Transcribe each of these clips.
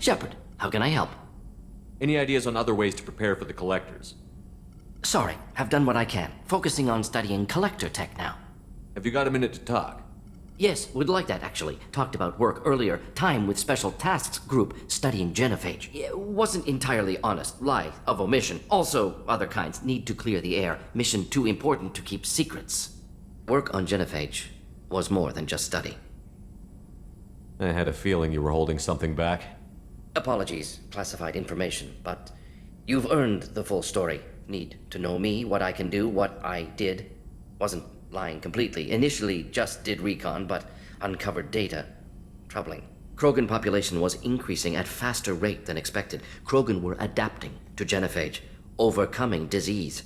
Shepard, how can I help? Any ideas on other ways to prepare for the collectors? Sorry, have done what I can. Focusing on studying collector tech now. Have you got a minute to talk? Yes, would like that actually. Talked about work earlier. Time with Special Tasks Group studying genophage. Wasn't entirely honest. Lie of omission. Also, other kinds need to clear the air. Mission too important to keep secrets. Work on genophage was more than just study. I had a feeling you were holding something back. Apologies, classified information, but you've earned the full story. Need to know me, what I can do, what I did. Wasn't lying completely. Initially just did recon, but uncovered data. Troubling. Krogan population was increasing at faster rate than expected. Krogan were adapting to genophage, overcoming disease.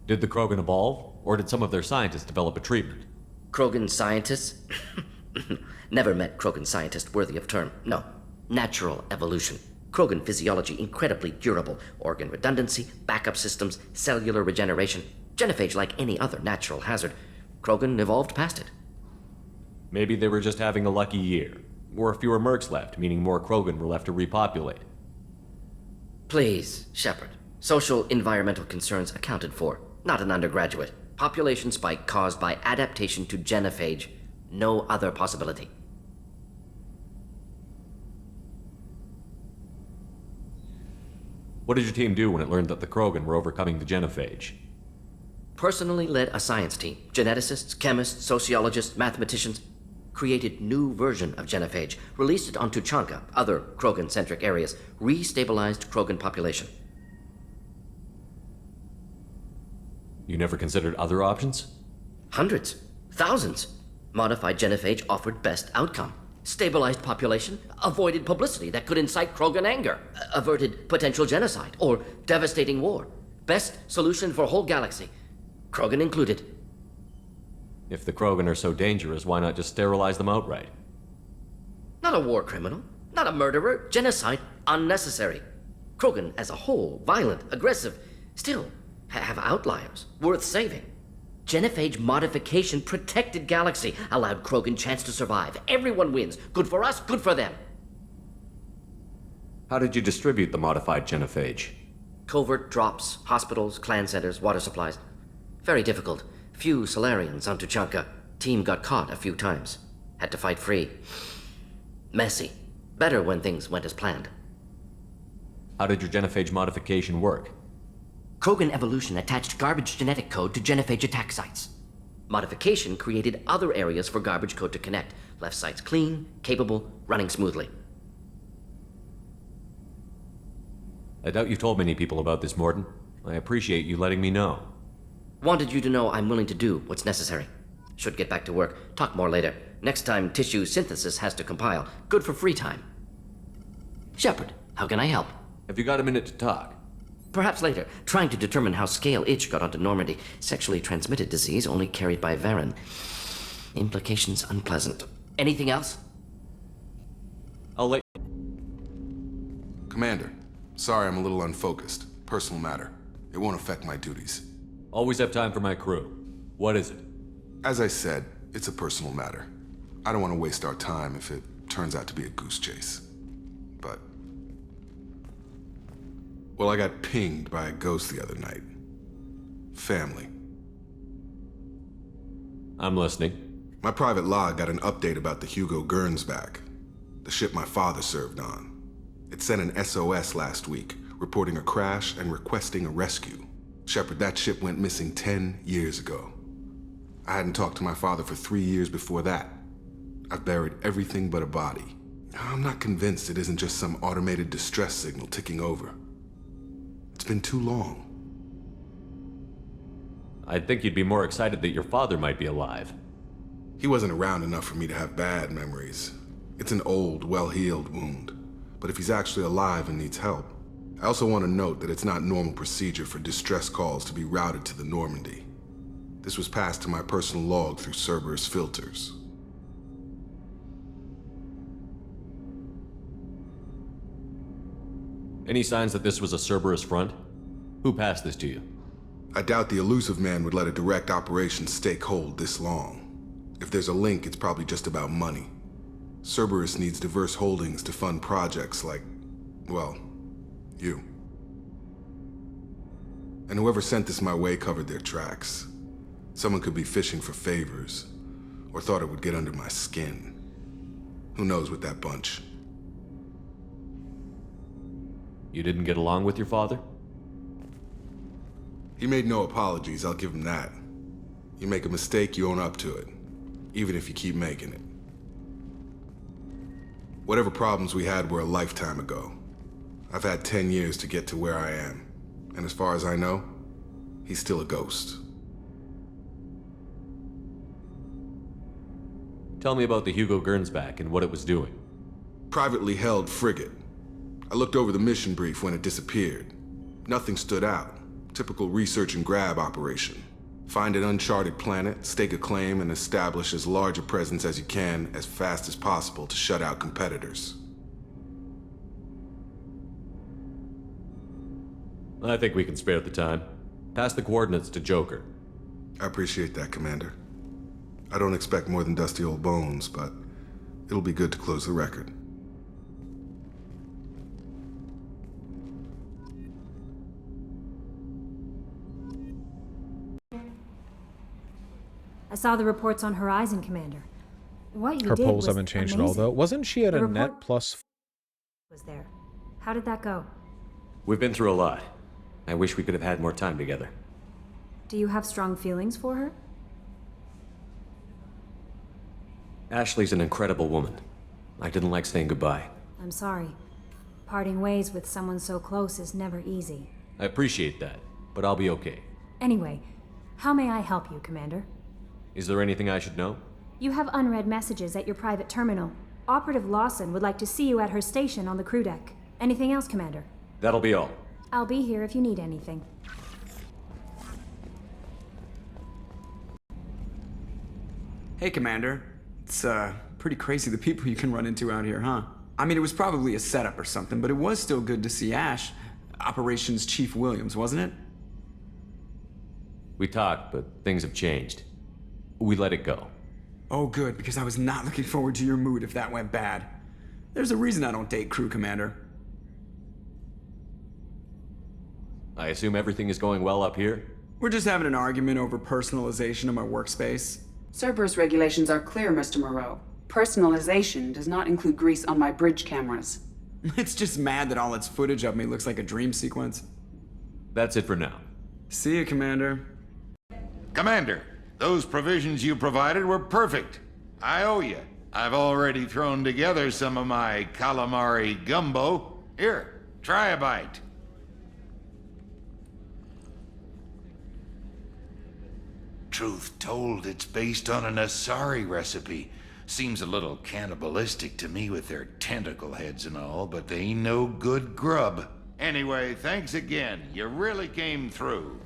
Did the Krogan evolve, or did some of their scientists develop a treatment? Krogan scientists? Never met Krogan scientist worthy of term. No. Natural evolution. Krogan physiology incredibly durable. Organ redundancy, backup systems, cellular regeneration. Genophage like any other natural hazard. Krogan evolved past it. Maybe they were just having a lucky year. Or fewer mercs left, meaning more Krogan were left to repopulate. Please, Shepard. Social environmental concerns accounted for. Not an undergraduate. Population spike caused by adaptation to genophage. No other possibility. What did your team do when it learned that the Krogan were overcoming the genophage? Personally led a science team. Geneticists, chemists, sociologists, mathematicians. Created new version of genophage. Released it on Tuchanka, other Krogan-centric areas. Restabilized Krogan population. You never considered other options? Hundreds. Thousands. Modified genophage offered best outcome. Stabilized population, avoided publicity that could incite Krogan anger, averted potential genocide or devastating war. Best solution for whole galaxy. Krogan included. If the Krogan are so dangerous, why not just sterilize them outright? Not a war criminal, not a murderer, genocide unnecessary. Krogan as a whole, violent, aggressive, still have outliers worth saving. Genophage modification protected galaxy, allowed Krogan chance to survive. Everyone wins. Good for us, good for them. How did you distribute the modified genophage? Covert drops, hospitals, clan centers, water supplies. Very difficult. Few Solarians on Tuchanka. Team got caught a few times. Had to fight free. Messy. Better when things went as planned. How did your genophage modification work? Krogan evolution attached garbage genetic code to genophage attack sites. Modification created other areas for garbage code to connect. Left sites clean, capable, running smoothly. I doubt you've told many people about this, Morden. I appreciate you letting me know. Wanted you to know I'm willing to do what's necessary. Should get back to work. Talk more later. Next time tissue synthesis has to compile. Good for free time. Shepard, how can I help? Have you got a minute to talk? Perhaps later. Trying to determine how scale itch got onto Normandy. Sexually transmitted disease only carried by Varen. Implications unpleasant. Anything else? I'll let Commander, sorry I'm a little unfocused. Personal matter. It won't affect my duties. Always have time for my crew. What is it? As I said, it's a personal matter. I don't want to waste our time if it turns out to be a goose chase. But... well, I got pinged by a ghost the other night. Family. I'm listening. My private log got an update about the Hugo Gernsback, the ship my father served on. It sent an SOS last week, reporting a crash and requesting a rescue. Shepard, that ship went missing 10 years ago. I hadn't talked to my father for 3 years before that. I've buried everything but a body. I'm not convinced it isn't just some automated distress signal ticking over. It's been too long. I'd think you'd be more excited that your father might be alive. He wasn't around enough for me to have bad memories. It's an old, well-healed wound. But if he's actually alive and needs help, I also want to note that it's not normal procedure for distress calls to be routed to the Normandy. This was passed to my personal log through Cerberus filters. Any signs that this was a Cerberus front? Who passed this to you? I doubt the elusive man would let a direct operation stake hold this long. If there's a link, it's probably just about money. Cerberus needs diverse holdings to fund projects like, well, you. And whoever sent this my way covered their tracks. Someone could be fishing for favors, or thought it would get under my skin. Who knows with that bunch? You didn't get along with your father? He made no apologies, I'll give him that. You make a mistake, you own up to it, even if you keep making it. Whatever problems we had were a lifetime ago. I've had 10 years to get to where I am, and as far as I know, he's still a ghost. Tell me about the Hugo Gernsback and what it was doing. Privately held frigate. I looked over the mission brief when it disappeared. Nothing stood out. Typical research and grab operation. Find an uncharted planet, stake a claim, and establish as large a presence as you can as fast as possible to shut out competitors. I think we can spare the time. Pass the coordinates to Joker. I appreciate that, Commander. I don't expect more than dusty old bones, but it'll be good to close the record. I saw the reports on Horizon, Commander. What you Her did polls was haven't changed at all, amazing. though. Wasn't she at The a net report- plus? Was there? How did that go? We've been through a lot. I wish we could have had more time together. Do you have strong feelings for her? Ashley's an incredible woman. I didn't like saying goodbye. I'm sorry. Parting ways with someone so close is never easy. I appreciate that, but I'll be okay. Anyway, how may I help you, Commander? Is there anything I should know? You have unread messages at your private terminal. Operative Lawson would like to see you at her station on the crew deck. Anything else, Commander? That'll be all. I'll be here if you need anything. Hey, Commander. It's, pretty crazy the people you can run into out here, huh? I mean, it was probably a setup or something, but it was still good to see Ash. Operations Chief Williams, wasn't it? We talked, but things have changed. We let it go. Oh, good, because I was not looking forward to your mood if that went bad. There's a reason I don't date crew, Commander. I assume everything is going well up here? We're just having an argument over personalization of my workspace. Cerberus regulations are clear, Mr. Moreau. Personalization does not include grease on my bridge cameras. It's just mad that all its footage of me looks like a dream sequence. That's it for now. See you, Commander. Commander, those provisions you provided were perfect. I owe you. I've already thrown together some of my calamari gumbo. Here, try a bite. Truth told, it's based on an Asari recipe. Seems a little cannibalistic to me with their tentacle heads and all, but they ain't no good grub. Anyway, thanks again. You really came through.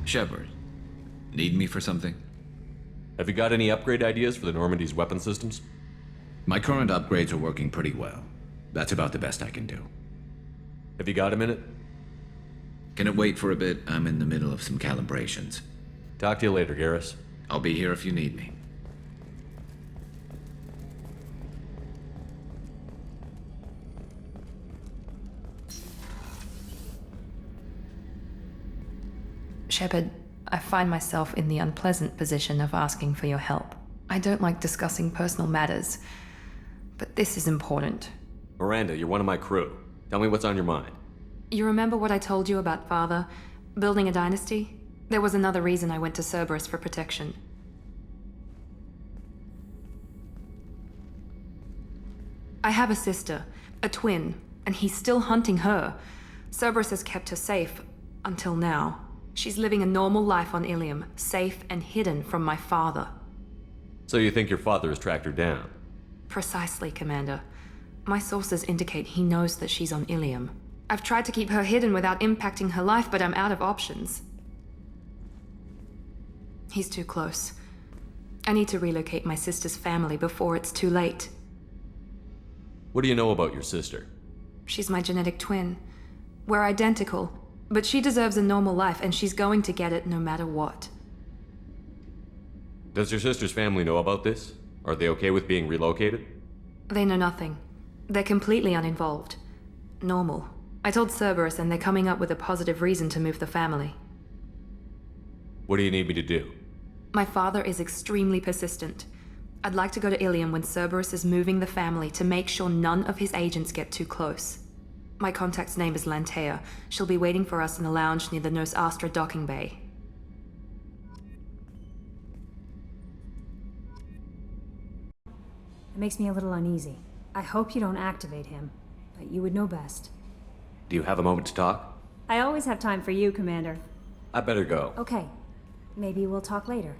Shepard, need me for something? Have you got any upgrade ideas for the Normandy's weapon systems? My current upgrades are working pretty well. That's about the best I can do. Have you got a minute? Can it wait for a bit? I'm in the middle of some calibrations. Talk to you later, Garrus. I'll be here if you need me. Shepard, I find myself in the unpleasant position of asking for your help. I don't like discussing personal matters, but this is important. Miranda, you're one of my crew. Tell me what's on your mind. You remember what I told you about Father? Building a dynasty? There was another reason I went to Cerberus for protection. I have a sister, a twin, and he's still hunting her. Cerberus has kept her safe, until now. She's living a normal life on Ilium, safe and hidden from my father. So you think your father has tracked her down? Precisely, Commander. My sources indicate he knows that she's on Ilium. I've tried to keep her hidden without impacting her life, but I'm out of options. He's too close. I need to relocate my sister's family before it's too late. What do you know about your sister? She's my genetic twin. We're identical, But she deserves a normal life, and she's going to get it no matter what. Does your sister's family know about this? Are they okay with being relocated? They know nothing. They're completely uninvolved. Normal. I told Cerberus, and they're coming up with a positive reason to move the family. What do you need me to do? My father is extremely persistent. I'd like to go to Ilium when Cerberus is moving the family to make sure none of his agents get too close. My contact's name is Lantea. She'll be waiting for us in the lounge near the Nos Astra docking bay. It makes me a little uneasy. I hope you don't activate him, but you would know best. Do you have a moment to talk? I always have time for you, Commander. I better go. Okay. Maybe we'll talk later.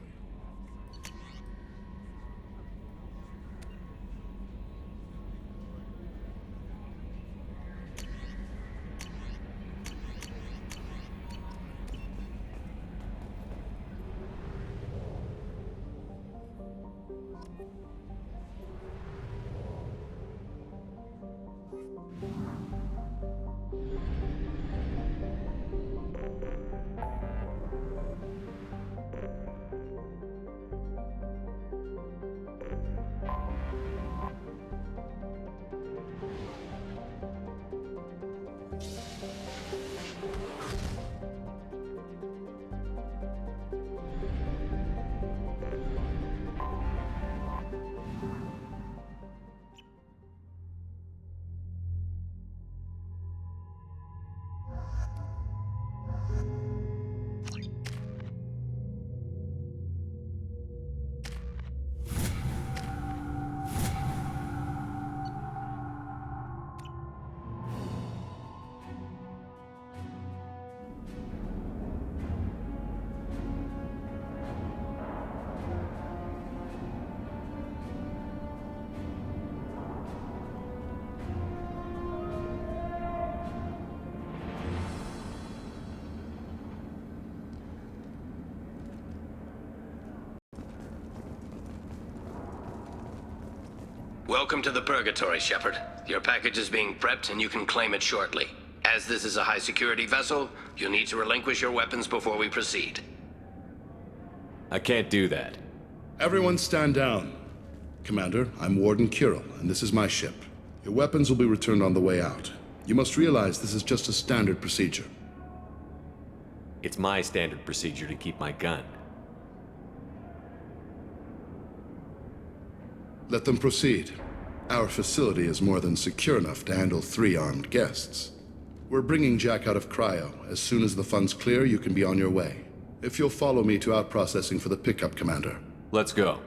Welcome to the Purgatory, Shepard. Your package is being prepped and you can claim it shortly. As this is a high-security vessel, you'll need to relinquish your weapons before we proceed. I can't do that. Everyone stand down. Commander, I'm Warden Kirill, and this is my ship. Your weapons will be returned on the way out. You must realize this is just a standard procedure. It's my standard procedure to keep my gun. Let them proceed. Our facility is more than secure enough to handle 3 armed guests. We're bringing Jack out of cryo. As soon as the funds clear, you can be on your way. If you'll follow me to out-processing for the pickup, Commander. Let's go.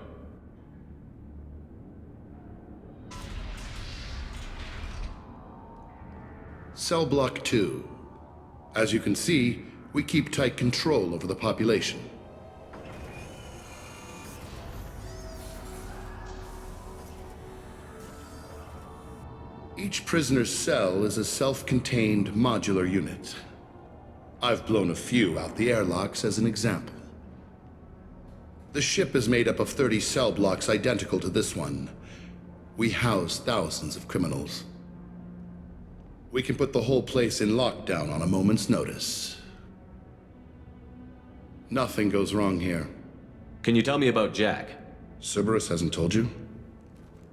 Cell Block 2. As you can see, we keep tight control over the population. Each prisoner's cell is a self-contained modular unit. I've blown a few out the airlocks as an example. The ship is made up of 30 cell blocks identical to this one. We house thousands of criminals. We can put the whole place in lockdown on a moment's notice. Nothing goes wrong here. Can you tell me about Jack? Cerberus hasn't told you?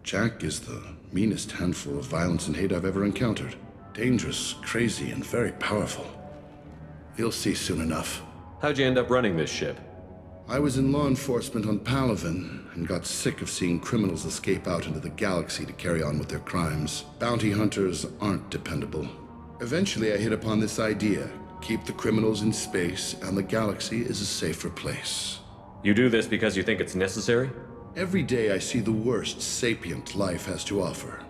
Jack is the meanest handful of violence and hate I've ever encountered. Dangerous, crazy, and very powerful. You'll see soon enough. How'd you end up running this ship? I was in law enforcement on Palaven and got sick of seeing criminals escape out into the galaxy to carry on with their crimes. Bounty hunters aren't dependable. Eventually I hit upon this idea. Keep the criminals in space and the galaxy is a safer place. You do this because you think it's necessary? Every day I see the worst sapient life has to offer.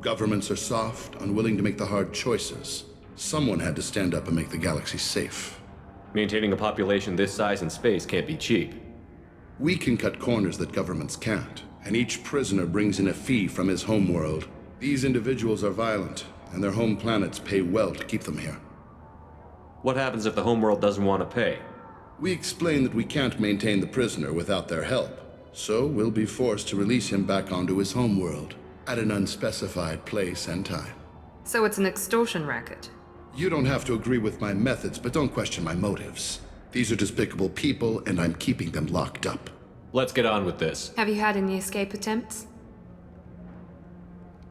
Governments are soft, unwilling to make the hard choices. Someone had to stand up and make the galaxy safe. Maintaining a population this size in space can't be cheap. We can cut corners that governments can't, and each prisoner brings in a fee from his homeworld. These individuals are violent, and their home planets pay well to keep them here. What happens if the homeworld doesn't want to pay? We explain that we can't maintain the prisoner without their help, so we'll be forced to release him back onto his homeworld, at an unspecified place and time. So it's an extortion racket. You don't have to agree with my methods, but don't question my motives. These are despicable people, and I'm keeping them locked up. Let's get on with this. Have you had any escape attempts?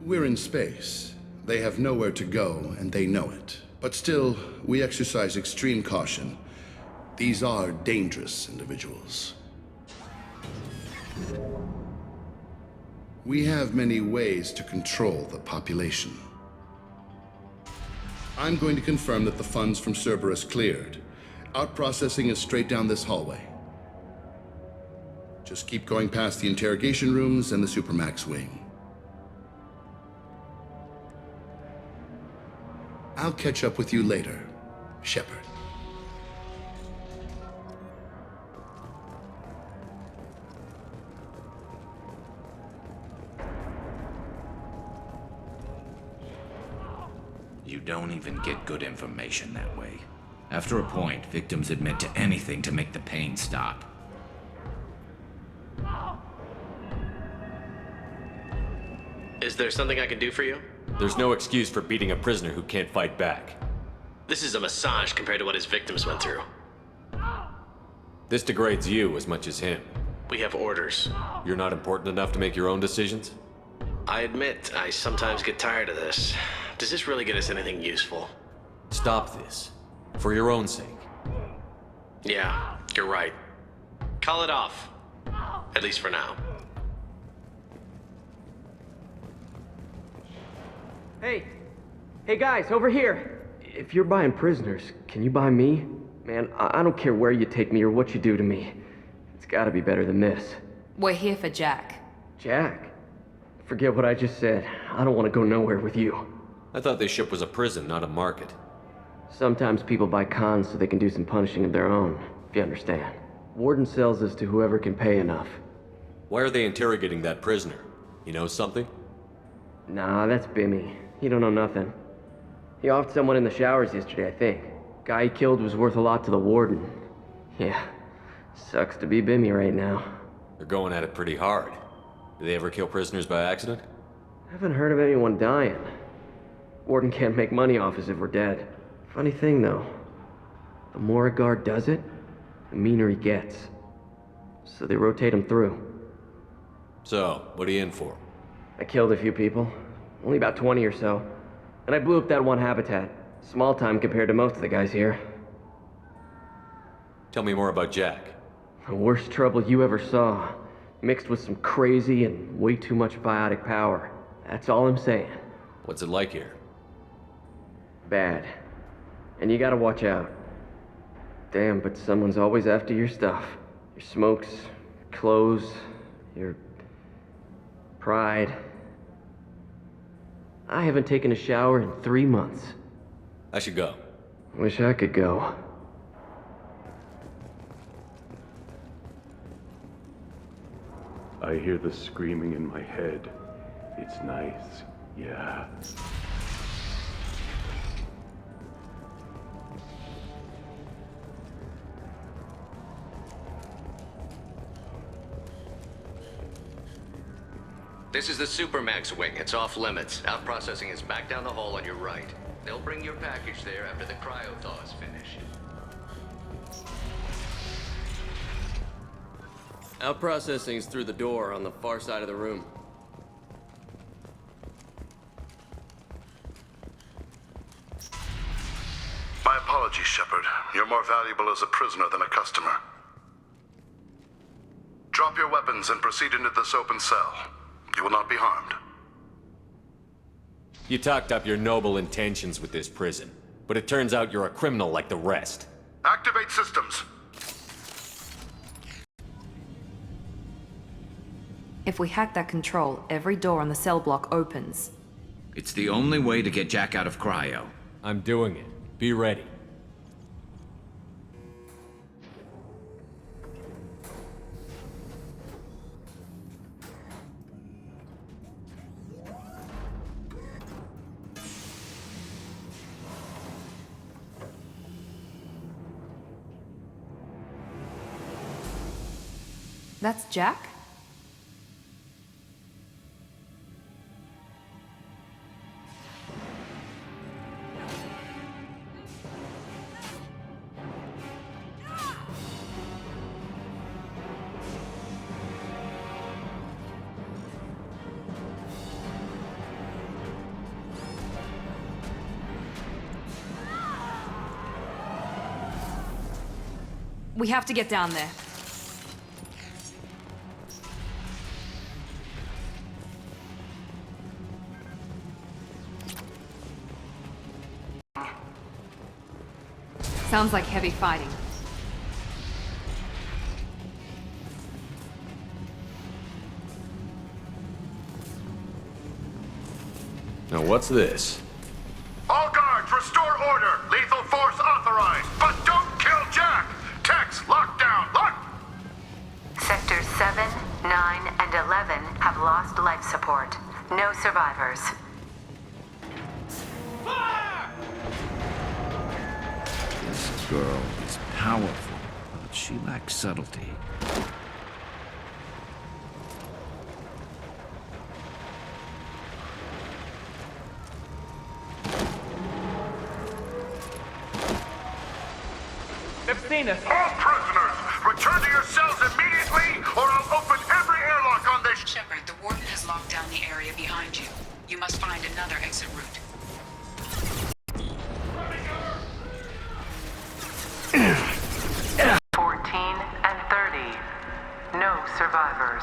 We're in space. They have nowhere to go, and they know it. But still, we exercise extreme caution. These are dangerous individuals. We have many ways to control the population. I'm going to confirm that the funds from Cerberus cleared. Out-processing is straight down this hallway. Just keep going past the interrogation rooms and the Supermax wing. I'll catch up with you later, Shepard. You don't even get good information that way. After a point, victims admit to anything to make the pain stop. Is there something I can do for you? There's no excuse for beating a prisoner who can't fight back. This is a massage compared to what his victims went through. This degrades you as much as him. We have orders. You're not important enough to make your own decisions? I admit, I sometimes get tired of this. Does this really get us anything useful? Stop this. For your own sake. Yeah, you're right. Call it off. At least for now. Hey guys, over here! If you're buying prisoners, can you buy me? Man, I don't care where you take me or what you do to me. It's gotta be better than this. We're here for Jack. Jack? Forget what I just said. I don't want to go nowhere with you. I thought this ship was a prison, not a market. Sometimes people buy cons so they can do some punishing of their own, if you understand. Warden sells us to whoever can pay enough. Why are they interrogating that prisoner? You know something? Nah, that's Bimmy. He don't know nothing. He offed someone in the showers yesterday, I think. Guy he killed was worth a lot to the warden. Yeah, sucks to be Bimmy right now. They're going at it pretty hard. Do they ever kill prisoners by accident? Haven't heard of anyone dying. Warden can't make money off us if we're dead. Funny thing, though. The more a guard does it, the meaner he gets. So they rotate him through. So, what are you in for? I killed a few people. Only about 20 or so. And I blew up that one habitat. Small time compared to most of the guys here. Tell me more about Jack. The worst trouble you ever saw. Mixed with some crazy and way too much biotic power. That's all I'm saying. What's it like here? Bad. And you gotta watch out. Damn, but someone's always after your stuff. Your smokes, clothes, your pride. I haven't taken a shower in 3 months. I should go. Wish I could go. I hear the screaming in my head. It's nice, yeah. This is the Supermax wing. It's off limits. Out processing is back down the hall on your right. They'll bring your package there after the cryo-thaw is finished. Out processing's through the door on the far side of the room. My apologies, Shepard. You're more valuable as a prisoner than a customer. Drop your weapons and proceed into this open cell. You will not be harmed. You talked up your noble intentions with this prison, but it turns out you're a criminal like the rest. Activate systems. If we hack that control, every door on the cell block opens. It's the only way to get Jack out of cryo. I'm doing it. Be ready. That's Jack? We have to get down there. Sounds like heavy fighting. Now what's this? All guards, restore order. Lethal force authorized, but don't kill Jack. Tex, lock down. Lock. Sectors 7, 9, and 11 have lost life support. No survivors. This girl is powerful, but she lacks subtlety. All prisoners, return to your cells immediately, or I'll open every airlock on this. Shepard, the warden has locked down the area behind you. You must find another exit route. and 30. No survivors.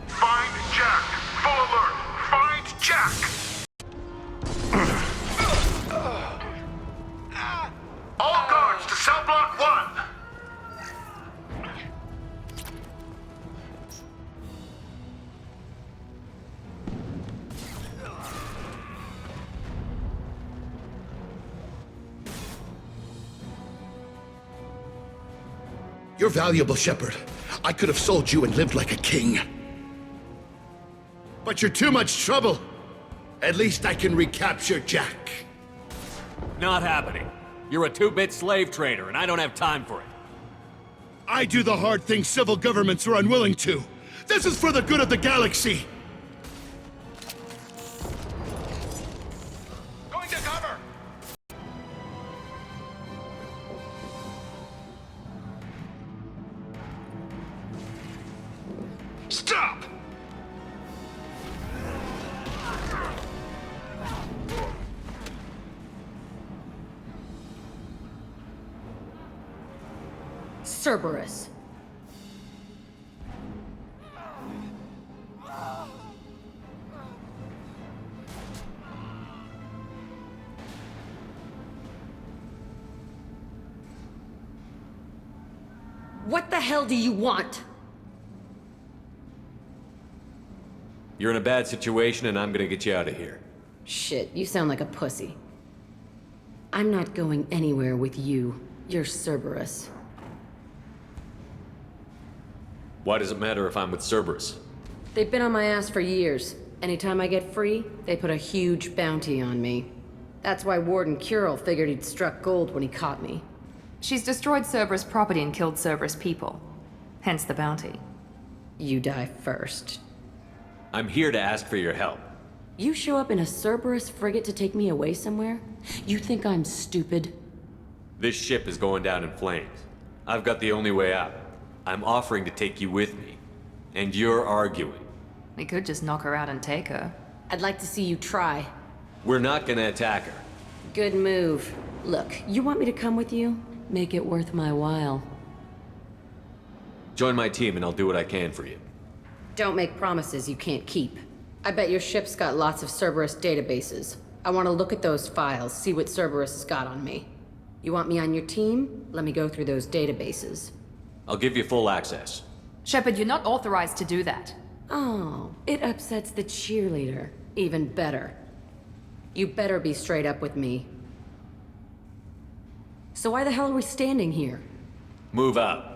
Find Jack. Full alert. Find Jack. All guards to cell block 1. You're valuable, Shepard. I could have sold you and lived like a king. But you're too much trouble. At least I can recapture Jack. Not happening. You're a two-bit slave trader, and I don't have time for it. I do the hard things civil governments are unwilling to. This is for the good of the galaxy. Going to cover. Stop! Cerberus. What the hell do you want? You're in a bad situation, and I'm gonna get you out of here. Shit, you sound like a pussy. I'm not going anywhere with you. You're Cerberus. Why does it matter if I'm with Cerberus? They've been on my ass for years. Anytime I get free, they put a huge bounty on me. That's why Warden Curel figured he'd struck gold when he caught me. She's destroyed Cerberus property and killed Cerberus people. Hence the bounty. You die first. I'm here to ask for your help. You show up in a Cerberus frigate to take me away somewhere? You think I'm stupid? This ship is going down in flames. I've got the only way out. I'm offering to take you with me. And you're arguing. We could just knock her out and take her. I'd like to see you try. We're not gonna attack her. Good move. Look, you want me to come with you? Make it worth my while. Join my team and I'll do what I can for you. Don't make promises you can't keep. I bet your ship's got lots of Cerberus databases. I want to look at those files, see what Cerberus has got on me. You want me on your team? Let me go through those databases. I'll give you full access. Shepard, you're not authorized to do that. Oh, it upsets the cheerleader. Even better. You better be straight up with me. So why the hell are we standing here? Move out.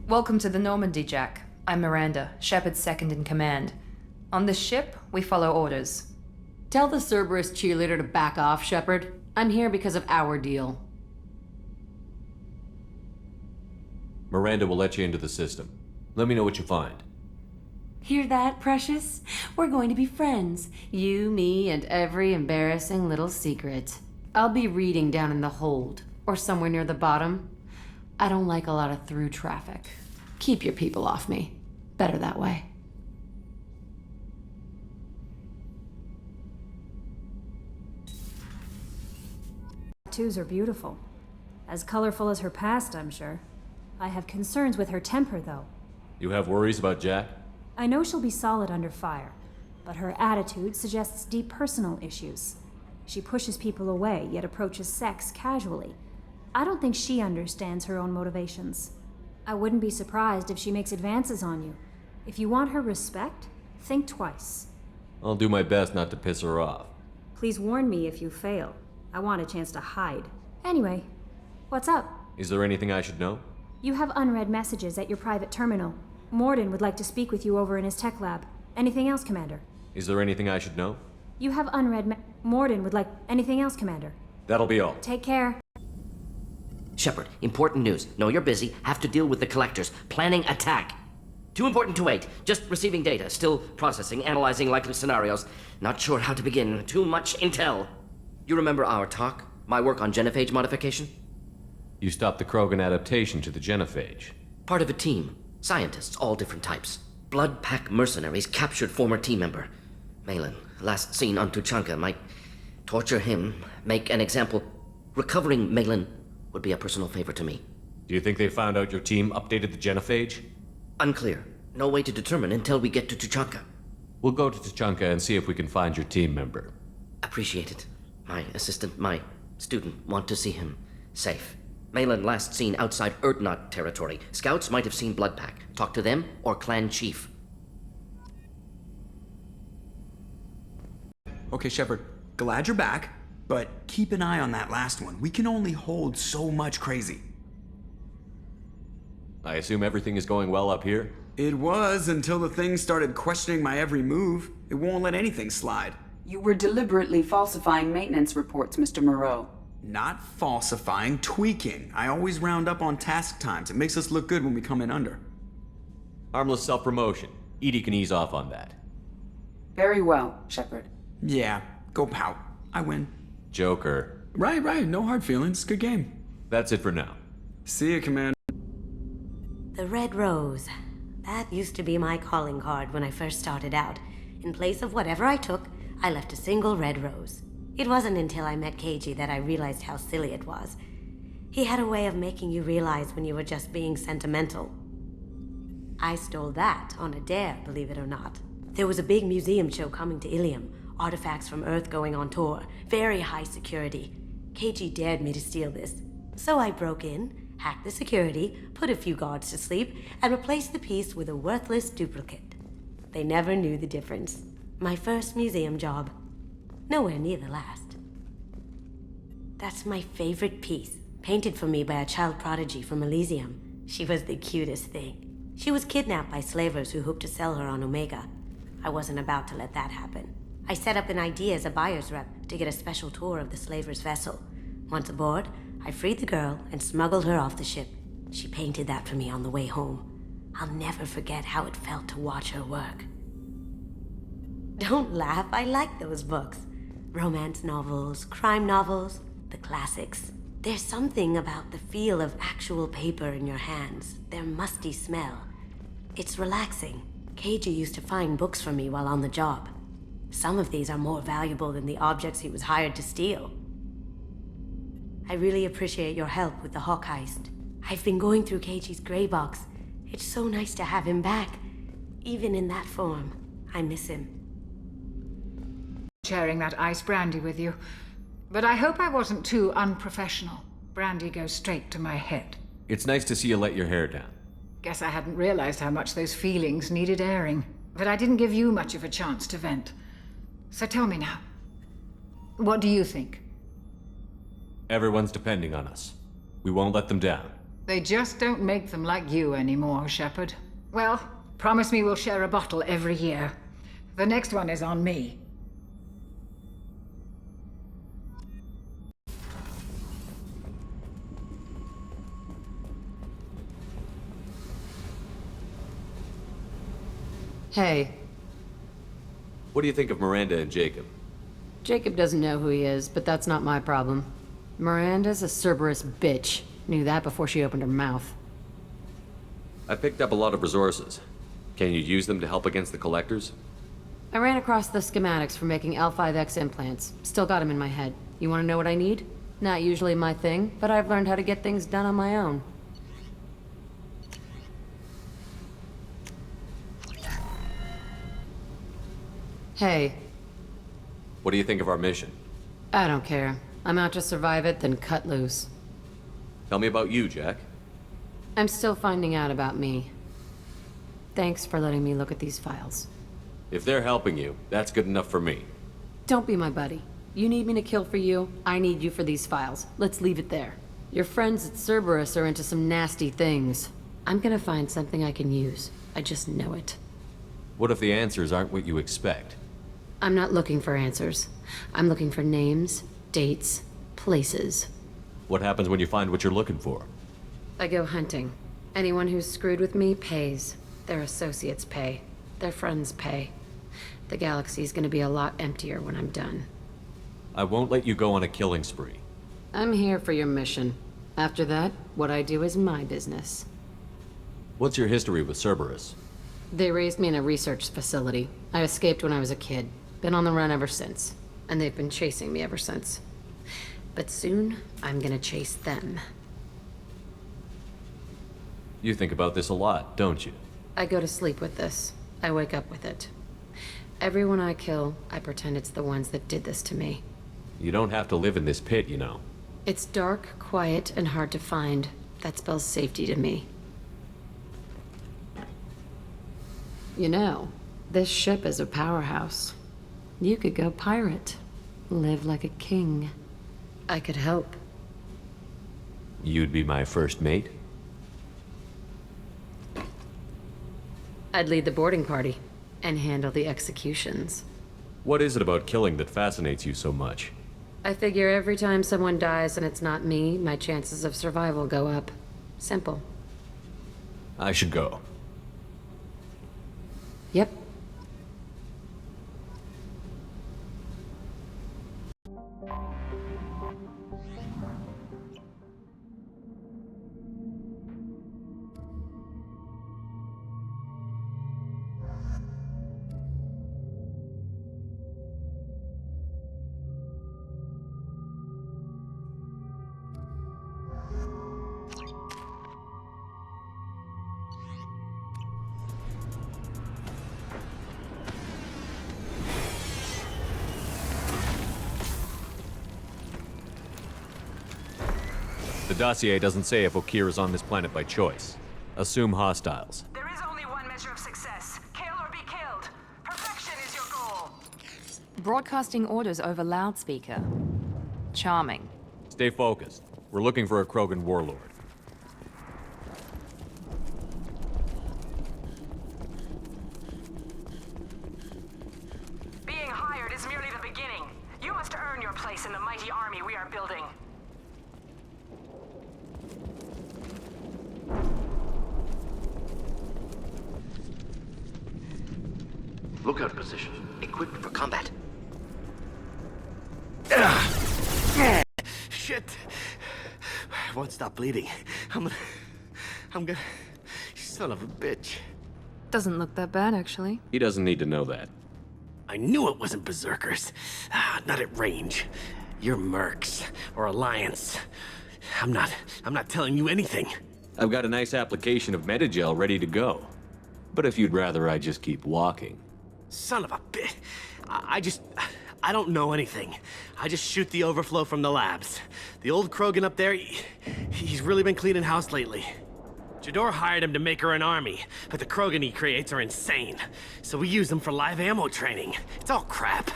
Welcome to the Normandy, Jack. I'm Miranda, Shepard's second in command. On this ship, we follow orders. Tell the Cerberus cheerleader to back off, Shepard. I'm here because of our deal. Miranda will let you into the system. Let me know what you find. Hear that, Precious? We're going to be friends. You, me, and every embarrassing little secret. I'll be reading down in the hold, or somewhere near the bottom. I don't like a lot of through traffic. Keep your people off me. Better that way. Tattoos are beautiful. As colorful as her past, I'm sure. I have concerns with her temper, though. You have worries about Jack? I know she'll be solid under fire, but her attitude suggests deep personal issues. She pushes people away, yet approaches sex casually. I don't think she understands her own motivations. I wouldn't be surprised if she makes advances on you. If you want her respect, think twice. I'll do my best not to piss her off. Please warn me if you fail. I want a chance to hide. Anyway, what's up? Is there anything I should know? You have unread messages at your private terminal. Morden would like to speak with you over in his tech lab. Anything else, Commander? Is there anything I should know? You have unread Morden would like... Anything else, Commander? That'll be all. Take care. Shepard, important news. Know you're busy. Have to deal with the collectors. Planning attack. Too important to wait. Just receiving data. Still processing, analyzing likely scenarios. Not sure how to begin. Too much intel. You remember our talk? My work on genophage modification? You stopped the Krogan adaptation to the genophage. Part of a team. Scientists, all different types. Blood Pack mercenaries captured former team member. Malin, last seen on Tuchanka, might torture him, make an example. Recovering Malin would be a personal favor to me. Do you think they found out your team updated the genophage? Unclear. No way to determine until we get to Tuchanka. We'll go to Tuchanka and see if we can find your team member. Appreciate it. My assistant, my student, want to see him safe. Malin last seen outside Erdnot territory. Scouts might have seen Blood Pack. Talk to them or clan chief. Okay, Shepard, glad you're back, but keep an eye on that last one. We can only hold so much crazy. I assume everything is going well up here? It was until the thing started questioning my every move. It won't let anything slide. You were deliberately falsifying maintenance reports, Mr. Moreau. Not falsifying, tweaking. I always round up on task times. It makes us look good when we come in under. Harmless self-promotion. EDI can ease off on that. Very well, Shepard. Yeah, go pout. I win. Joker. Right. No hard feelings. Good game. That's it for now. See ya, Commander. The Red Rose. That used to be my calling card when I first started out. In place of whatever I took, I left a single red rose. It wasn't until I met KG that I realized how silly it was. He had a way of making you realize when you were just being sentimental. I stole that on a dare, believe it or not. There was a big museum show coming to Ilium. Artifacts from Earth going on tour. Very high security. KG dared me to steal this. So I broke in, hacked the security, put a few guards to sleep, and replaced the piece with a worthless duplicate. They never knew the difference. My first museum job. Nowhere near the last. That's my favorite piece, painted for me by a child prodigy from Elysium. She was the cutest thing. She was kidnapped by slavers who hoped to sell her on Omega. I wasn't about to let that happen. I set up an ID as a buyer's rep to get a special tour of the slaver's vessel. Once aboard, I freed the girl and smuggled her off the ship. She painted that for me on the way home. I'll never forget how it felt to watch her work. Don't laugh, I like those books. Romance novels, crime novels, the classics. There's something about the feel of actual paper in your hands, their musty smell. It's relaxing. KG used to find books for me while on the job. Some of these are more valuable than the objects he was hired to steal. I really appreciate your help with the Hawk heist. I've been going through KG's gray box. It's so nice to have him back, even in that form. I miss him. Sharing that ice brandy with you. But I hope I wasn't too unprofessional. Brandy goes straight to my head. It's nice to see you let your hair down. Guess I hadn't realized how much those feelings needed airing. But I didn't give you much of a chance to vent. So tell me now. What do you think? Everyone's depending on us. We won't let them down. They just don't make them like you anymore, Shepard. Well, promise me we'll share a bottle every year. The next one is on me. Hey, What do you think of Miranda and Jacob? Jacob doesn't know who he is, but that's not my problem. Miranda's a Cerberus bitch. Knew that before she opened her mouth. I picked up a lot of resources. Can you use them to help against the collectors? I ran across the schematics for making L5X implants. Still got them in my head. You want to know what I need? Not usually my thing, but I've learned how to get things done on my own. Hey, What do you think of our mission? I don't care. I'm out to survive it, then cut loose. Tell me about you, Jack. I'm still finding out about me. Thanks for letting me look at these files. If they're helping you, that's good enough for me. Don't be my buddy. You need me to kill for you, I need you for these files. Let's leave it there. Your friends at Cerberus are into some nasty things. I'm gonna find something I can use. I just know it. What if the answers aren't what you expect? I'm not looking for answers. I'm looking for names, dates, places. What happens when you find what you're looking for? I go hunting. Anyone who's screwed with me pays. Their associates pay. Their friends pay. The galaxy's gonna be a lot emptier when I'm done. I won't let you go on a killing spree. I'm here for your mission. After that, what I do is my business. What's your history with Cerberus? They raised me in a research facility. I escaped when I was a kid. Been on the run ever since. And they've been chasing me ever since. But soon, I'm gonna chase them. You think about this a lot, don't you? I go to sleep with this. I wake up with it. Everyone I kill, I pretend it's the ones that did this to me. You don't have to live in this pit, you know. It's dark, quiet, and hard to find. That spells safety to me. You know, this ship is a powerhouse. You could go pirate. Live like a king. I could help. You'd be my first mate? I'd lead the boarding party and handle the executions. What is it about killing that fascinates you so much? I figure every time someone dies and it's not me, my chances of survival go up. Simple. I should go. Yep. The dossier doesn't say if Okir is on this planet by choice. Assume hostiles. There is only one measure of success. Kill or be killed. Perfection is your goal. Broadcasting orders over loudspeaker. Charming. Stay focused. We're looking for a Krogan warlord. Being hired is merely the beginning. You must earn your place in the mighty army we are building. Lookout position. Equipped for combat. Shit. I won't stop bleeding. I'm gonna... Son of a bitch. Doesn't look that bad, actually. He doesn't need to know that. I knew it wasn't berserkers. Not at range. You're mercs. Or Alliance. I'm not telling you anything. I've got a nice application of Metagel ready to go. But if you'd rather I just keep walking. Son of a bitch. I don't know anything. I just shoot the overflow from the labs. The old Krogan up there, he's really been cleaning house lately. Jador hired him to make her an army, but the Krogan he creates are insane. So we use them for live ammo training. It's all crap.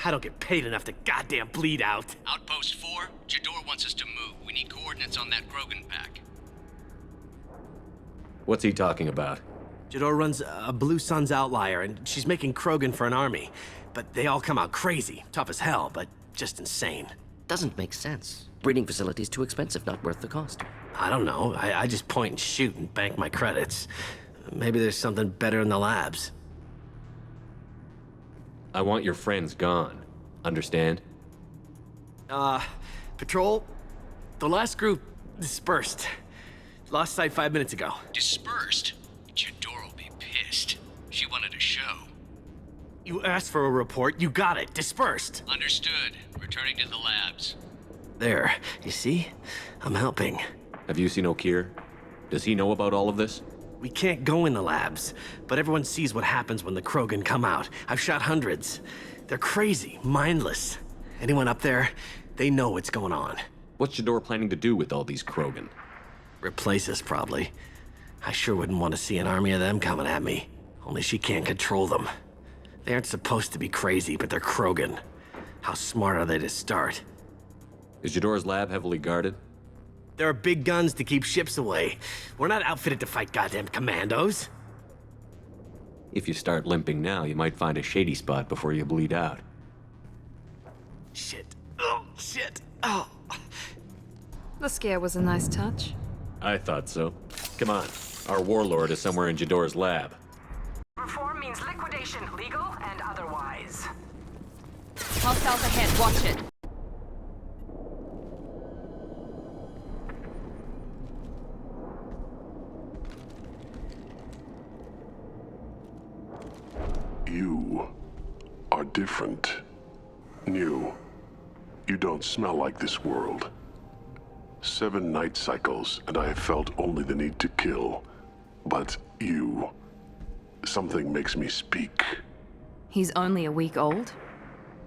I don't get paid enough to goddamn bleed out. Outpost 4, Jador wants us to move. We need coordinates on that Krogan pack. What's he talking about? Jador runs a Blue Suns outlier, and she's making Krogan for an army. But they all come out crazy. Tough as hell, but just insane. Doesn't make sense. Breeding facility's too expensive, not worth the cost. I don't know. I just point and shoot and bank my credits. Maybe there's something better in the labs. I want your friends gone. Understand? Patrol, the last group dispersed. Lost sight 5 minutes ago. Dispersed? Jador will be pissed. She wanted a show. You asked for a report, you got it. Dispersed. Understood. Returning to the labs. There, you see? I'm helping. Have you seen O'Keir? Does he know about all of this? We can't go in the labs, but everyone sees what happens when the Krogan come out. I've shot hundreds. They're crazy, mindless. Anyone up there, they know what's going on. What's Jador planning to do with all these Krogan? Replace us, probably. I sure wouldn't want to see an army of them coming at me. Only she can't control them. They aren't supposed to be crazy, but they're Krogan. How smart are they to start? Is Jador's lab heavily guarded? There are big guns to keep ships away. We're not outfitted to fight goddamn commandos. If you start limping now, you might find a shady spot before you bleed out. Shit. Oh, shit. Oh. The scare was a nice touch. I thought so. Come on. Our warlord is somewhere in Jador's lab. Reform means liquidation, legal and otherwise. Hostiles ahead, watch it. You are different. New. You don't smell like this world. 7 night cycles, and I have felt only the need to kill. But you... something makes me speak. He's only a week old?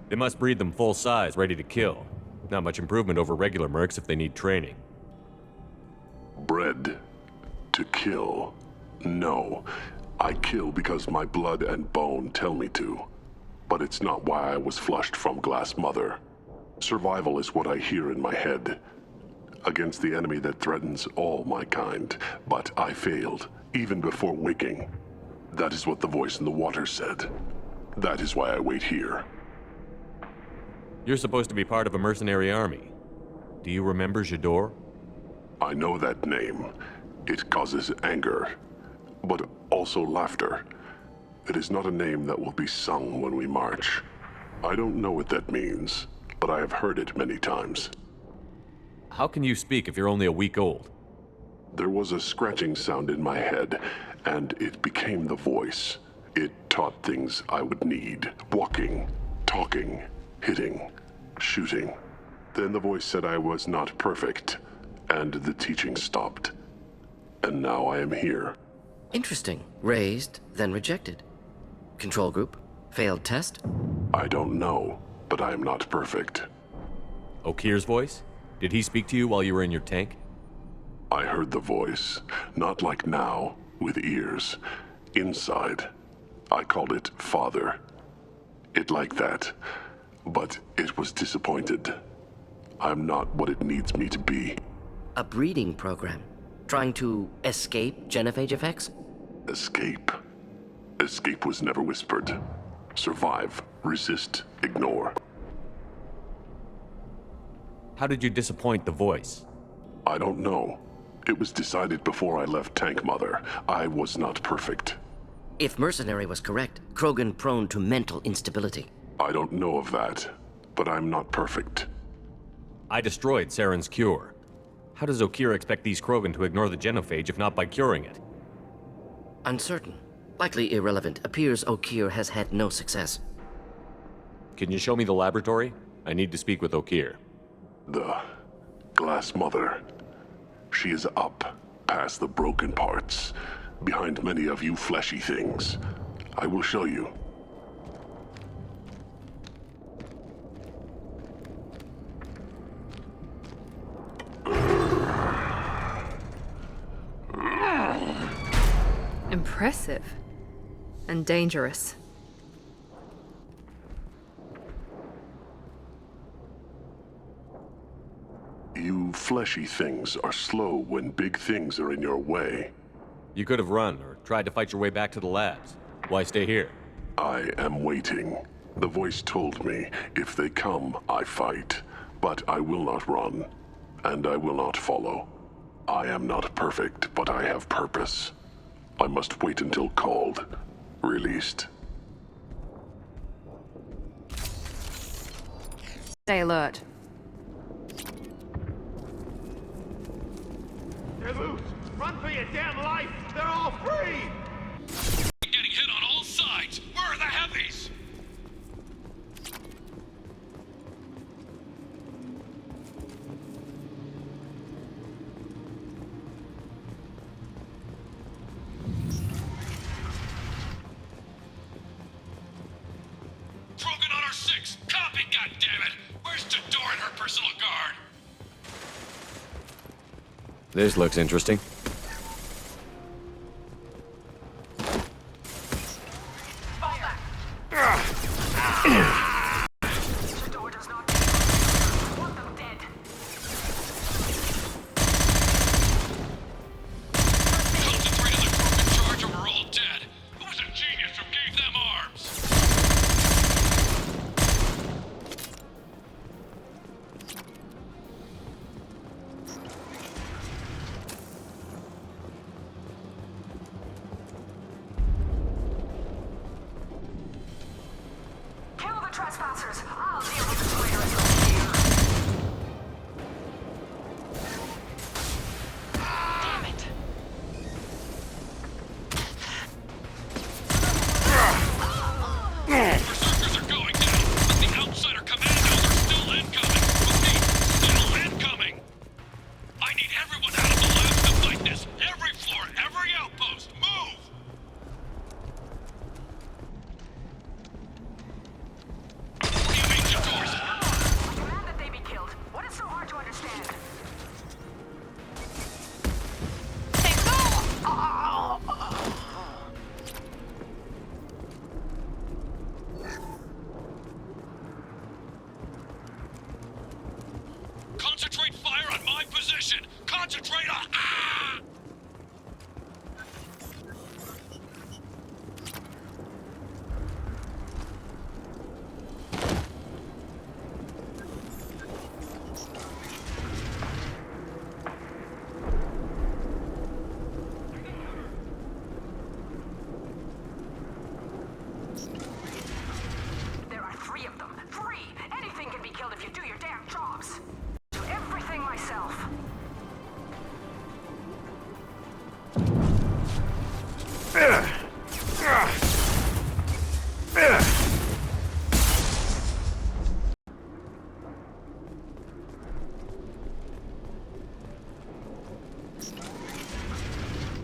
They must breed them full size, ready to kill. Not much improvement over regular mercs if they need training. Bred to kill. No. I kill because my blood and bone tell me to. But it's not why I was flushed from Glass Mother. Survival is what I hear in my head. Against the enemy that threatens all my kind. But I failed, even before waking. That is what the voice in the water said. That is why I wait here. You're supposed to be part of a mercenary army. Do you remember Jador? I know that name. It causes anger, but also laughter. It is not a name that will be sung when we march. I don't know what that means, but I have heard it many times. How can you speak if you're only a week old? There was a scratching sound in my head, and it became the voice. It taught things I would need. Walking, talking, hitting, shooting. Then the voice said I was not perfect, and the teaching stopped. And now I am here. Interesting. Raised, then rejected. Control group? Failed test? I don't know, but I am not perfect. O'Keir's voice? Did he speak to you while you were in your tank? I heard the voice, not like now, with ears. Inside. I called it Father. It like that. But it was disappointed. I'm not what it needs me to be. A breeding program? Trying to escape genophage effects? Escape. Escape was never whispered. Survive, resist, ignore. How did you disappoint the voice? I don't know. It was decided before I left Tank Mother. I was not perfect. If Mercenary was correct, Krogan prone to mental instability. I don't know of that, but I'm not perfect. I destroyed Saren's cure. How does O'Keir expect these Krogan to ignore the genophage if not by curing it? Uncertain. Likely irrelevant. Appears O'Keir has had no success. Can you show me the laboratory? I need to speak with O'Keir. The Glass Mother. She is up, past the broken parts, behind many of you fleshy things. I will show you. Impressive. And dangerous. You fleshy things are slow when big things are in your way. You could have run or tried to fight your way back to the labs. Why stay here? I am waiting. The voice told me, if they come, I fight. But I will not run, and I will not follow. I am not perfect, but I have purpose. I must wait until called, released. Stay alert. They're loose! Run for your damn life! They're all free! Getting hit on all sides! Where are the heavies? Krogan on our 6! Copy, goddammit! Where's Jador and her personal guard? This looks interesting. Kill the trespassers! I'll deal with the traitors over here! Damn it! Berserkers are going down, but the outsider commandos are still incoming! Repeat, still incoming! I need everyone out of the labs to fight this! Every floor, every outpost, move! What do you mean, Jador's? I command that they be killed. What is so hard to understand? Concentrate fire on my position! Concentrate on... Ah! There are 3 of them. 3! Anything can be killed if you do your damn jobs. Do everything myself.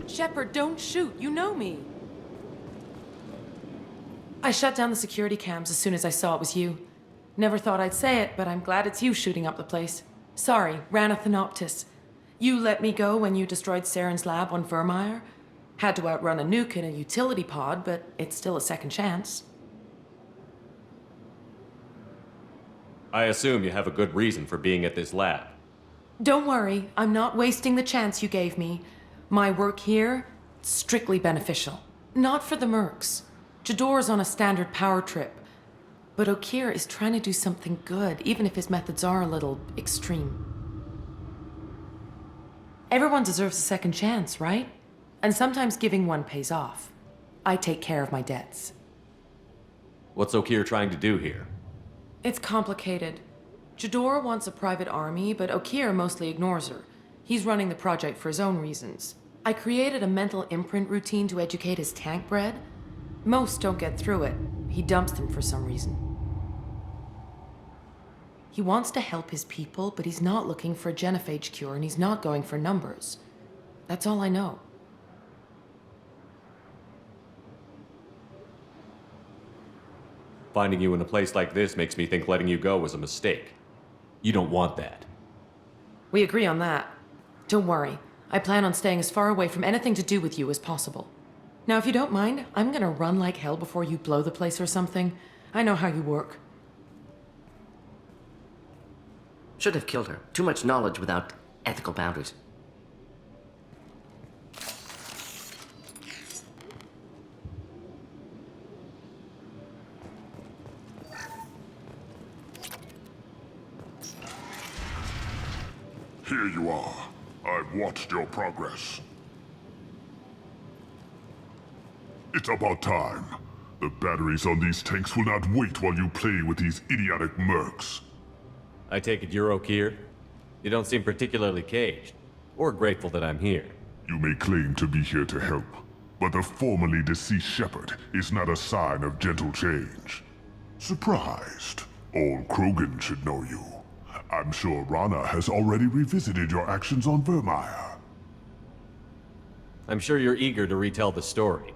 Shepard, don't shoot. You know me. I shut down the security cams as soon as I saw it was you. Never thought I'd say it, but I'm glad it's you shooting up the place. Sorry, ran a Thanoptis. You let me go when you destroyed Saren's lab on Vermeer. Had to outrun a nuke in a utility pod, but it's still a second chance. I assume you have a good reason for being at this lab. Don't worry, I'm not wasting the chance you gave me. My work here, strictly beneficial. Not for the mercs. Jador's on a standard power trip. But Okeer is trying to do something good, even if his methods are a little extreme. Everyone deserves a second chance, right? And sometimes giving one pays off. I take care of my debts. What's Okeer trying to do here? It's complicated. Jador wants a private army, but Okeer mostly ignores her. He's running the project for his own reasons. I created a mental imprint routine to educate his tank bred. Most don't get through it. He dumps them for some reason. He wants to help his people, but he's not looking for a genophage cure, and he's not going for numbers. That's all I know. Finding you in a place like this makes me think letting you go was a mistake. You don't want that. We agree on that. Don't worry. I plan on staying as far away from anything to do with you as possible. Now, if you don't mind, I'm gonna run like hell before you blow the place or something. I know how you work. Should have killed her. Too much knowledge without ethical boundaries. Here you are. I've watched your progress. It's about time. The batteries on these tanks will not wait while you play with these idiotic mercs. I take it you're Okeer? You don't seem particularly caged, or grateful that I'm here. You may claim to be here to help, but the formerly deceased shepherd is not a sign of gentle change. Surprised? Old Krogan should know you. I'm sure Rana has already revisited your actions on Vermeer. I'm sure you're eager to retell the story.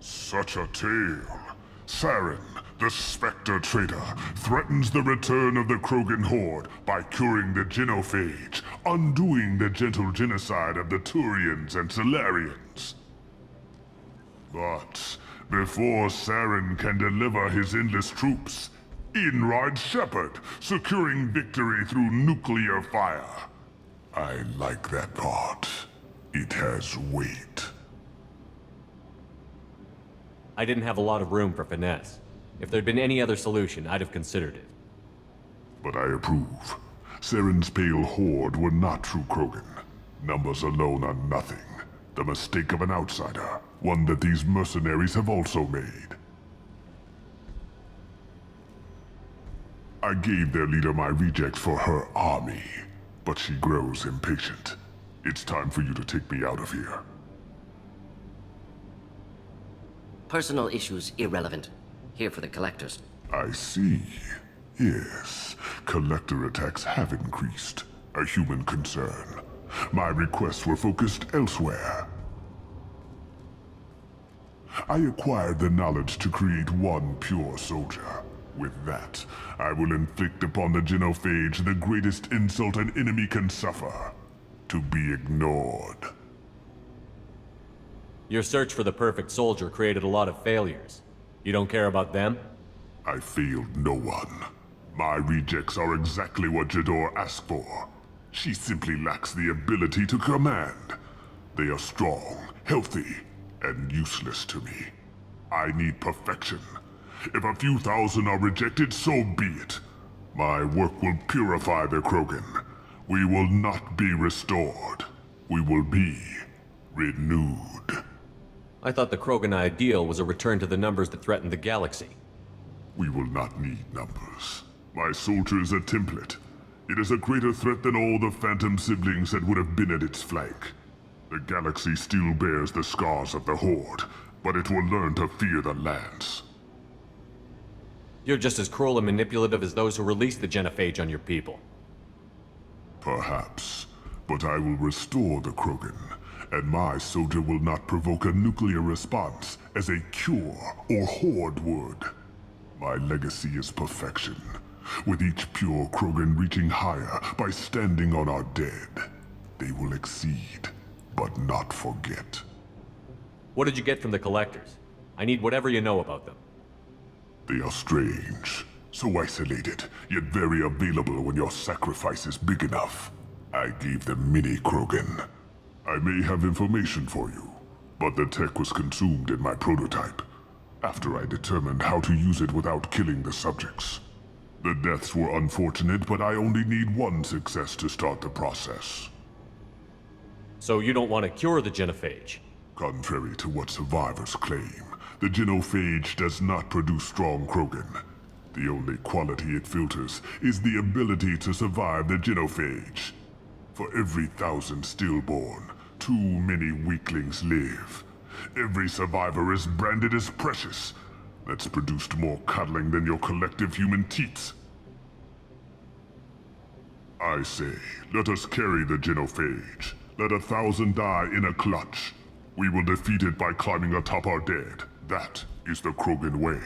Such a tale. Saren, the Spectre traitor, threatens the return of the Krogan horde by curing the genophage, undoing the gentle genocide of the Turians and Solarians. But before Saren can deliver his endless troops, in rides Shepard, securing victory through nuclear fire. I like that part. It has weight. I didn't have a lot of room for finesse. If there'd been any other solution, I'd have considered it. But I approve. Saren's pale horde were not true Krogan. Numbers alone are nothing. The mistake of an outsider, one that these mercenaries have also made. I gave their leader my rejects for her army, but she grows impatient. It's time for you to take me out of here. Personal issues irrelevant. Here for the collectors. I see. Yes, collector attacks have increased. A human concern. My requests were focused elsewhere. I acquired the knowledge to create one pure soldier. With that, I will inflict upon the genophage the greatest insult an enemy can suffer. To be ignored. Your search for the perfect soldier created a lot of failures. You don't care about them? I failed no one. My rejects are exactly what Jador asked for. She simply lacks the ability to command. They are strong, healthy, and useless to me. I need perfection. If a few thousand are rejected, so be it. My work will purify the Krogan. We will not be restored. We will be renewed. I thought the Krogan ideal was a return to the numbers that threatened the galaxy. We will not need numbers. My soldier is a template. It is a greater threat than all the Phantom siblings that would have been at its flank. The galaxy still bears the scars of the Horde, but it will learn to fear the Lance. You're just as cruel and manipulative as those who released the genophage on your people. Perhaps, but I will restore the Krogan, and my soldier will not provoke a nuclear response as a cure or Horde would. My legacy is perfection, with each pure Krogan reaching higher by standing on our dead. They will exceed, but not forget. What did you get from the collectors? I need whatever you know about them. They are strange, so isolated, yet very available when your sacrifice is big enough. I gave them mini Krogan. I may have information for you, but the tech was consumed in my prototype, after I determined how to use it without killing the subjects. The deaths were unfortunate, but I only need one success to start the process. So you don't want to cure the genophage? Contrary to what survivors claim, the genophage does not produce strong Krogan. The only quality it filters is the ability to survive the genophage. For every 1,000 stillborn, too many weaklings live. Every survivor is branded as precious. That's produced more cuddling than your collective human teats. I say, let us carry the genophage. Let 1,000 die in a clutch. We will defeat it by climbing atop our dead. That is the Krogan way.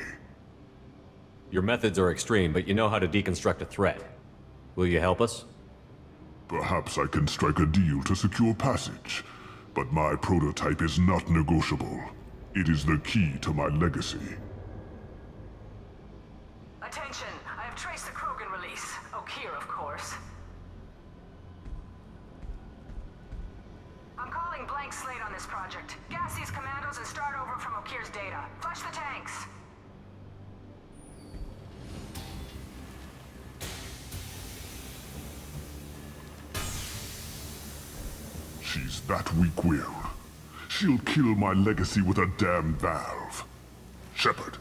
Your methods are extreme, but you know how to deconstruct a threat. Will you help us? Perhaps I can strike a deal to secure passage, but my prototype is not negotiable. It is the key to my legacy. Attention! I have traced the Krogan release. Okeer, of course. I'm calling blank slate on this project. Gas these commandos and start over from Okeer's data. Flush the tanks! She's that weak-willed. She'll kill my legacy with a damn valve. Shepard,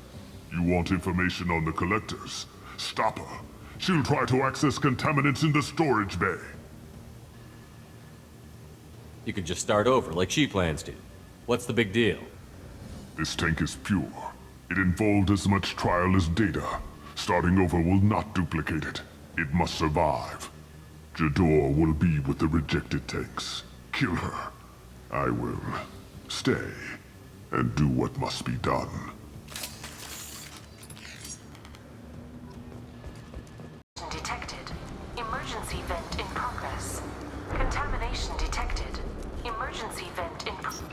you want information on the collectors? Stop her. She'll try to access contaminants in the storage bay. You could just start over, like she plans to. What's the big deal? This tank is pure. It involved as much trial as data. Starting over will not duplicate it. It must survive. Jador will be with the rejected tanks. Kill her. I will stay and do what must be done. Detected. Emergency vent in progress. Contamination detected. Emergency vent in progress.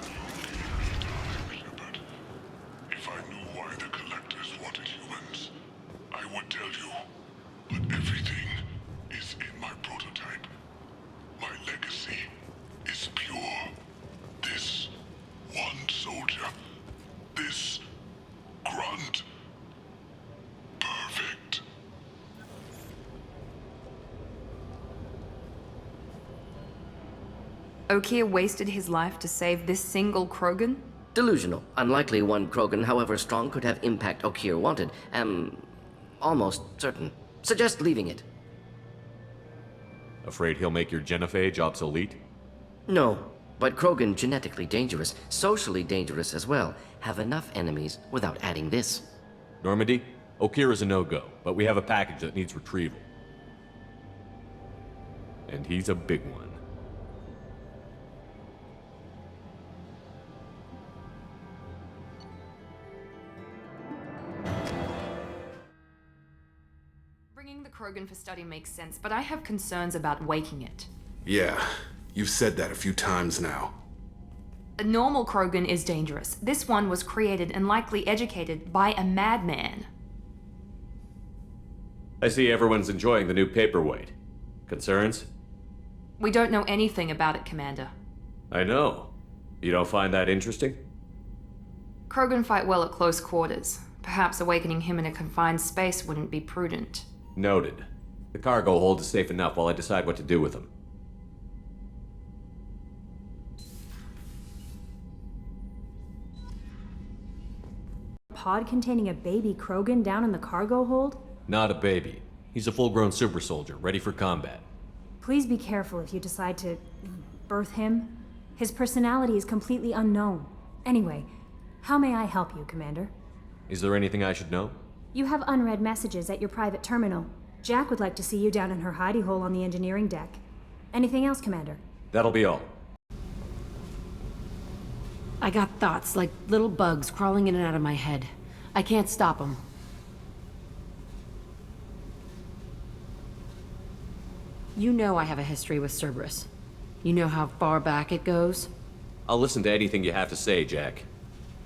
If I knew why the Collectors wanted humans, I would tell you. But everything is in my prototype. My legacy is pure. This one soldier. This Grunt. Perfect. Okier wasted his life to save this single Krogan? Delusional. Unlikely one Krogan, however strong, could have impact Okier wanted. Almost certain. Suggest leaving it. Afraid he'll make your genophage obsolete? No, but Krogan, genetically dangerous, socially dangerous as well, have enough enemies without adding this. Normandy, Okier is a no-go, but we have a package that needs retrieval. And he's a big one. Bringing the Krogan for study makes sense, but I have concerns about waking it. Yeah, you've said that a few times now. A normal Krogan is dangerous. This one was created and likely educated by a madman. I see everyone's enjoying the new paperweight. Concerns? We don't know anything about it, Commander. I know. You don't find that interesting? Krogan fight well at close quarters. Perhaps awakening him in a confined space wouldn't be prudent. Noted. The cargo hold is safe enough while I decide what to do with them. Pod containing a baby Krogan down in the cargo hold? Not a baby. He's a full-grown super soldier, ready for combat. Please be careful if you decide to birth him. His personality is completely unknown. Anyway, how may I help you, Commander? Is there anything I should know? You have unread messages at your private terminal. Jack would like to see you down in her hidey hole on the engineering deck. Anything else, Commander? That'll be all. I got thoughts like little bugs crawling in and out of my head. I can't stop them. You know I have a history with Cerberus. You know how far back it goes? I'll listen to anything you have to say, Jack.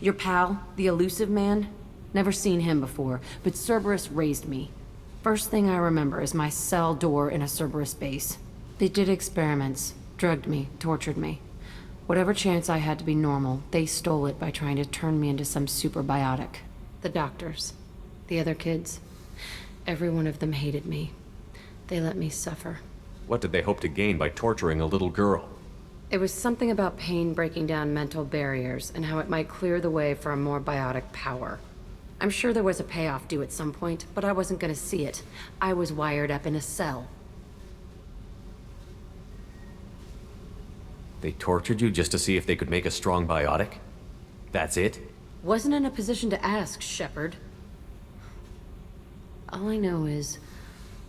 Your pal, the elusive man? Never seen him before, but Cerberus raised me. First thing I remember is my cell door in a Cerberus base. They did experiments, drugged me, tortured me. Whatever chance I had to be normal, they stole it by trying to turn me into some superbiotic. The doctors, the other kids, every one of them hated me. They let me suffer. What did they hope to gain by torturing a little girl? It was something about pain breaking down mental barriers and how it might clear the way for a more biotic power. I'm sure there was a payoff due at some point, but I wasn't gonna see it. I was wired up in a cell. They tortured you just to see if they could make a strong biotic? That's it? Wasn't in a position to ask, Shepard. All I know is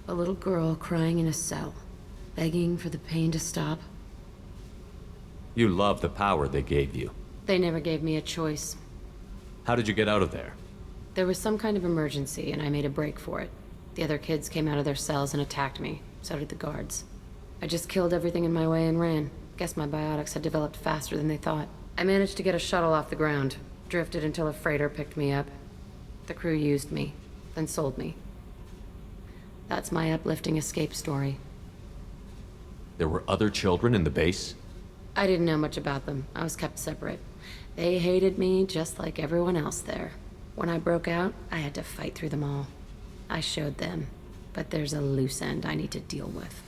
a little girl crying in a cell, begging for the pain to stop. You love the power they gave you. They never gave me a choice. How did you get out of there? There was some kind of emergency, and I made a break for it. The other kids came out of their cells and attacked me. So did the guards. I just killed everything in my way and ran. Guess my biotics had developed faster than they thought. I managed to get a shuttle off the ground. Drifted until a freighter picked me up. The crew used me, then sold me. That's my uplifting escape story. There were other children in the base? I didn't know much about them. I was kept separate. They hated me just like everyone else there. When I broke out, I had to fight through them all. I showed them, but there's a loose end I need to deal with.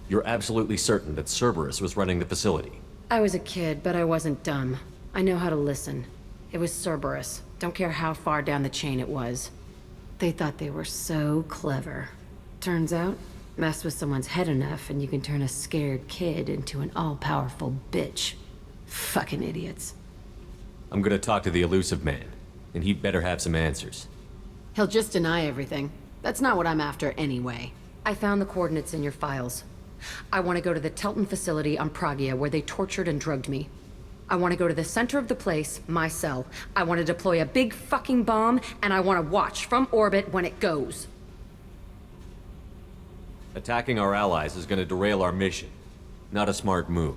You're absolutely certain that Cerberus was running the facility? I was a kid, but I wasn't dumb. I know how to listen. It was Cerberus. Don't care how far down the chain it was. They thought they were so clever. Turns out, mess with someone's head enough and you can turn a scared kid into an all-powerful bitch. Fucking idiots. I'm gonna talk to the elusive man, and he'd better have some answers. He'll just deny everything. That's not what I'm after anyway. I found the coordinates in your files. I want to go to the Telton facility on Pragia where they tortured and drugged me. I want to go to the center of the place, my cell. I want to deploy a big fucking bomb, and I want to watch from orbit when it goes. Attacking our allies is gonna derail our mission. Not a smart move.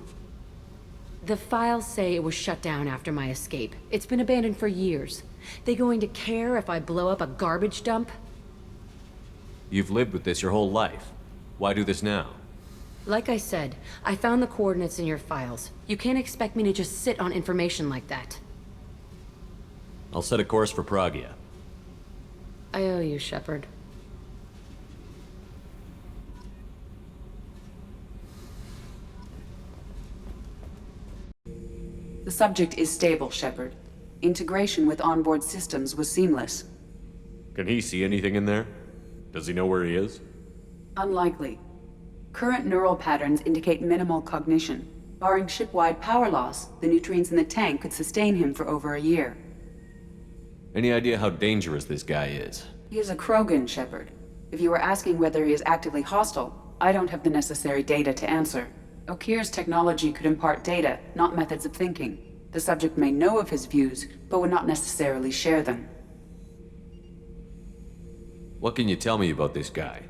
The files say it was shut down after my escape. It's been abandoned for years. They going to care if I blow up a garbage dump? You've lived with this your whole life. Why do this now? Like I said, I found the coordinates in your files. You can't expect me to just sit on information like that. I'll set a course for Pragia. I owe you, Shepard. The subject is stable, Shepard. Integration with onboard systems was seamless. Can he see anything in there? Does he know where he is? Unlikely. Current neural patterns indicate minimal cognition. Barring ship-wide power loss, the nutrients in the tank could sustain him for over a year. Any idea how dangerous this guy is? He is a Krogan, Shepard. If you were asking whether he is actively hostile, I don't have the necessary data to answer. Okir's technology could impart data, not methods of thinking. The subject may know of his views, but would not necessarily share them. What can you tell me about this guy?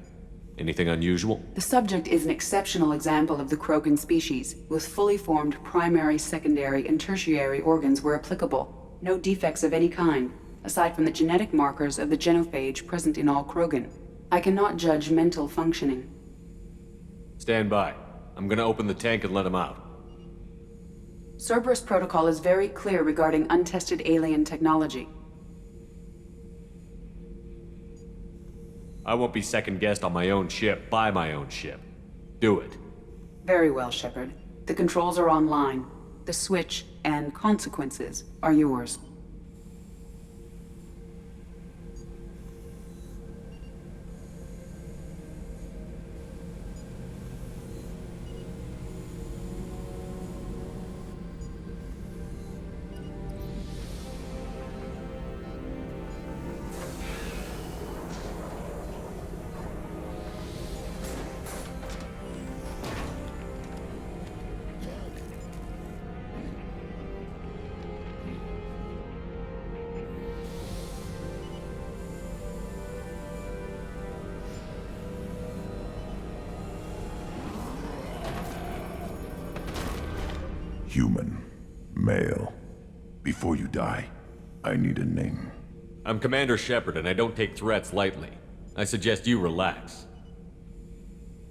Anything unusual? The subject is an exceptional example of the Krogan species, with fully formed primary, secondary, and tertiary organs where applicable. No defects of any kind, aside from the genetic markers of the genophage present in all Krogan. I cannot judge mental functioning. Stand by. I'm gonna open the tank and let him out. Cerberus protocol is very clear regarding untested alien technology. I won't be second-guessed on my own ship by my own ship. Do it. Very well, Shepard. The controls are online. The switch and consequences are yours. Human. Male. Before you die, I need a name. I'm Commander Shepard, and I don't take threats lightly. I suggest you relax.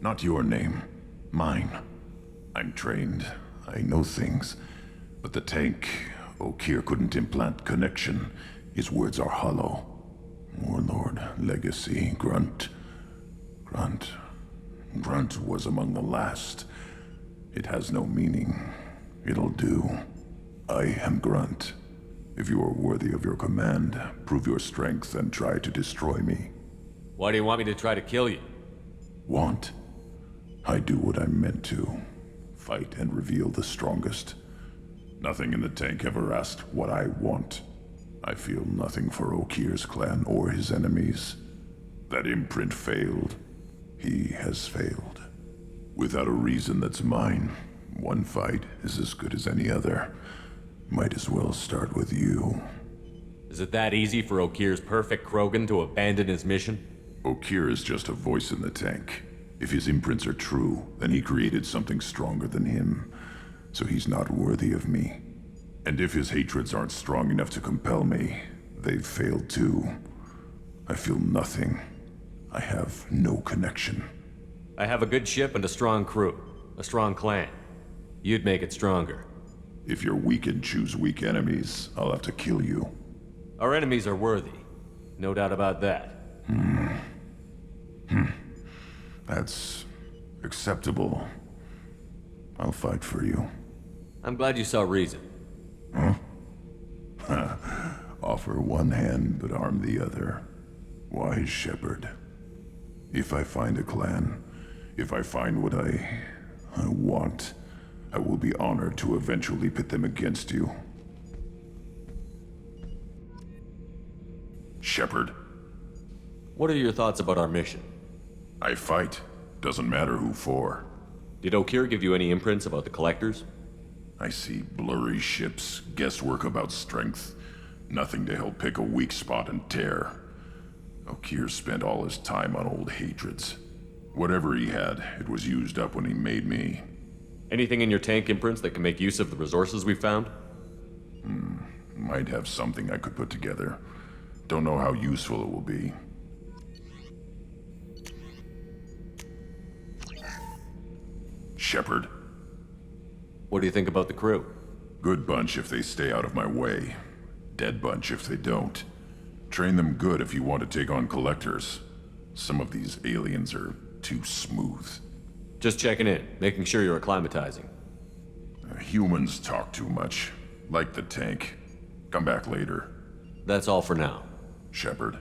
Not your name. Mine. I'm trained. I know things. But the tank, Okir couldn't implant connection. His words are hollow. Warlord, Legacy, Grunt. Grunt was among the last. It has no meaning. It'll do. I am Grunt. If you are worthy of your command, prove your strength and try to destroy me. Why do you want me to try to kill you? Want? I do what I'm meant to. Fight and reveal the strongest. Nothing in the tank ever asked what I want. I feel nothing for Okir's clan or his enemies. That imprint failed. He has failed. Without a reason that's mine. One fight is as good as any other. Might as well start with you. Is it that easy for Okir's perfect Krogan to abandon his mission? Okir is just a voice in the tank. If his imprints are true, then he created something stronger than him. So he's not worthy of me. And if his hatreds aren't strong enough to compel me, they've failed too. I feel nothing. I have no connection. I have a good ship and a strong crew. A strong clan. You'd make it stronger. If you're weak and choose weak enemies, I'll have to kill you. Our enemies are worthy. No doubt about that. That's acceptable. I'll fight for you. I'm glad you saw reason. Huh? Offer one hand, but arm the other. Wise Shepherd. If I find a clan, if I find what I want, I will be honored to eventually pit them against you. Shepherd. What are your thoughts about our mission? I fight. Doesn't matter who for. Did Okir give you any imprints about the Collectors? I see blurry ships, guesswork about strength. Nothing to help pick a weak spot and tear. Okir spent all his time on old hatreds. Whatever he had, it was used up when he made me. Anything in your tank imprints that can make use of the resources we found? Might have something I could put together. Don't know how useful it will be. Shepherd. What do you think about the crew? Good bunch if they stay out of my way. Dead bunch if they don't. Train them good if you want to take on Collectors. Some of these aliens are too smooth. Just checking in, making sure you're acclimatizing. Humans talk too much. Like the tank. Come back later. That's all for now. Shepherd.